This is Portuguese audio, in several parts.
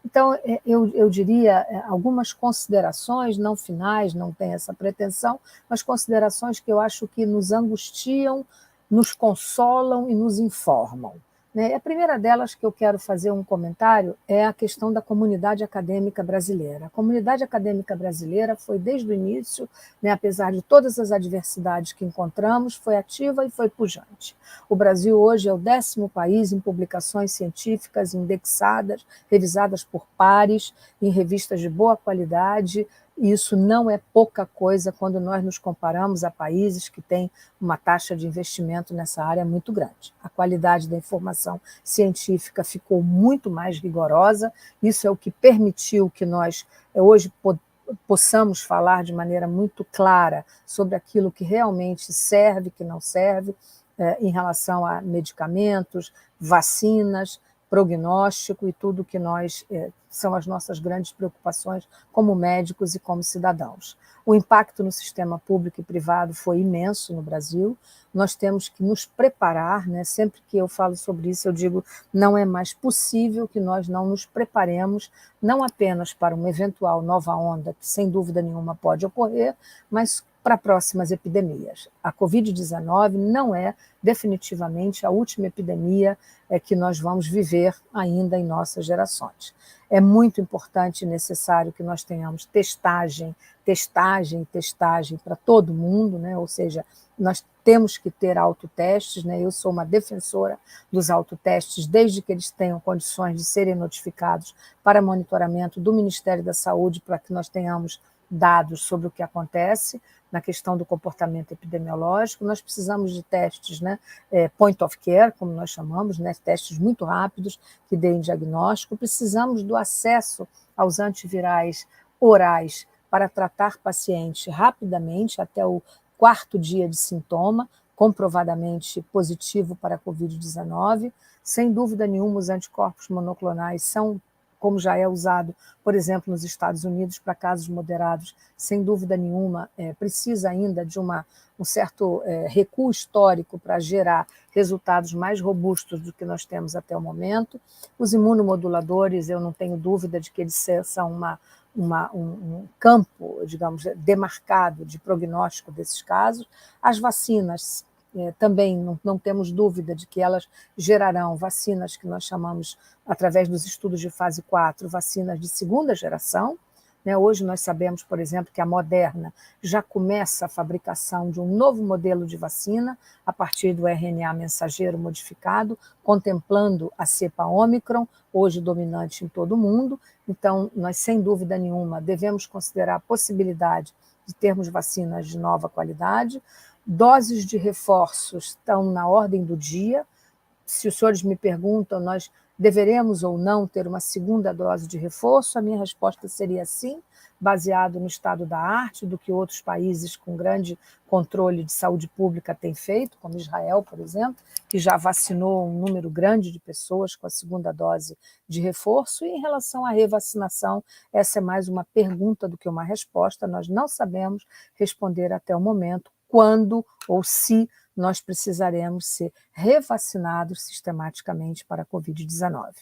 Então, eu diria algumas considerações, não finais, não tem essa pretensão, mas considerações que eu acho que nos angustiam, nos consolam e nos informam, né? A primeira delas que eu quero fazer um comentário é a questão da comunidade acadêmica brasileira. A comunidade acadêmica brasileira foi, desde o início, né, apesar de todas as adversidades que encontramos, foi ativa e foi pujante. O Brasil hoje é o 10º país em publicações científicas indexadas, revisadas por pares, em revistas de boa qualidade. Isso não é pouca coisa quando nós nos comparamos a países que têm uma taxa de investimento nessa área muito grande. A qualidade da informação científica ficou muito mais rigorosa, isso é o que permitiu que nós hoje possamos falar de maneira muito clara sobre aquilo que realmente serve, que não serve, em relação a medicamentos, vacinas, prognóstico e tudo que são as nossas grandes preocupações como médicos e como cidadãos. O impacto no sistema público e privado foi imenso no Brasil, nós temos que nos preparar, né? Sempre que eu falo sobre isso, eu digo, não é mais possível que nós não nos preparemos, não apenas para uma eventual nova onda, que sem dúvida nenhuma pode ocorrer, mas para próximas epidemias. A Covid-19 não é definitivamente a última epidemia que nós vamos viver ainda em nossas gerações. É muito importante e necessário que nós tenhamos testagem para todo mundo, né? Ou seja, nós temos que ter autotestes, né? Eu sou uma defensora dos autotestes, desde que eles tenham condições de serem notificados para monitoramento do Ministério da Saúde, para que nós tenhamos dados sobre o que acontece na questão do comportamento epidemiológico. Nós precisamos de testes, né, point of care, como nós chamamos, né, testes muito rápidos que deem diagnóstico. Precisamos do acesso aos antivirais orais para tratar pacientes rapidamente, até o 4º dia de sintoma, comprovadamente positivo para a Covid-19. Sem dúvida nenhuma, os anticorpos monoclonais são, como já é usado, por exemplo, nos Estados Unidos, para casos moderados, sem dúvida nenhuma, precisa ainda de um certo recuo histórico para gerar resultados mais robustos do que nós temos até o momento. Os imunomoduladores, eu não tenho dúvida de que eles são um campo, digamos, demarcado de prognóstico desses casos. As vacinas, também não temos dúvida de que elas gerarão vacinas que nós chamamos, através dos estudos de fase 4, vacinas de segunda geração. Hoje nós sabemos, por exemplo, que a Moderna já começa a fabricação de um novo modelo de vacina a partir do RNA mensageiro modificado, contemplando a cepa Ômicron, hoje dominante em todo o mundo. Então, nós, sem dúvida nenhuma, devemos considerar a possibilidade de termos vacinas de nova qualidade. Doses de reforços estão na ordem do dia. Se os senhores me perguntam, nós deveremos ou não ter uma segunda dose de reforço? A minha resposta seria sim, baseado no estado da arte, do que outros países com grande controle de saúde pública têm feito, como Israel, por exemplo, que já vacinou um número grande de pessoas com a segunda dose de reforço. E em relação à revacinação, essa é mais uma pergunta do que uma resposta. Nós não sabemos responder até o momento quando ou se nós precisaremos ser revacinados sistematicamente para a Covid-19.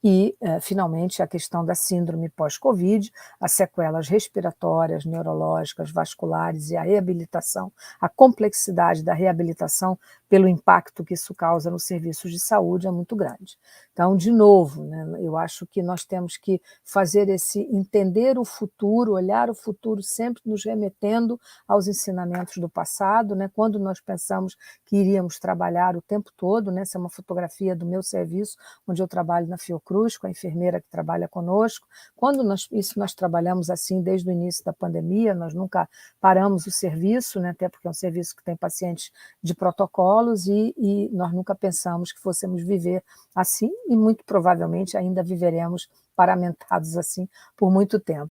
E, finalmente, a questão da síndrome pós-Covid, as sequelas respiratórias, neurológicas, vasculares e a reabilitação, a complexidade da reabilitação pelo impacto que isso causa nos serviços de saúde é muito grande. Então, de novo, né, eu acho que nós temos que fazer entender o futuro, olhar o futuro sempre nos remetendo aos ensinamentos do passado, né, quando nós pensamos que iríamos trabalhar o tempo todo, né, essa é uma fotografia do meu serviço, onde eu trabalho na Fiocruz, com a enfermeira que trabalha conosco. Nós trabalhamos assim desde o início da pandemia, nós nunca paramos o serviço, né, até porque é um serviço que tem pacientes de protocolos e nós nunca pensamos que fossemos viver assim e muito provavelmente ainda viveremos paramentados assim por muito tempo.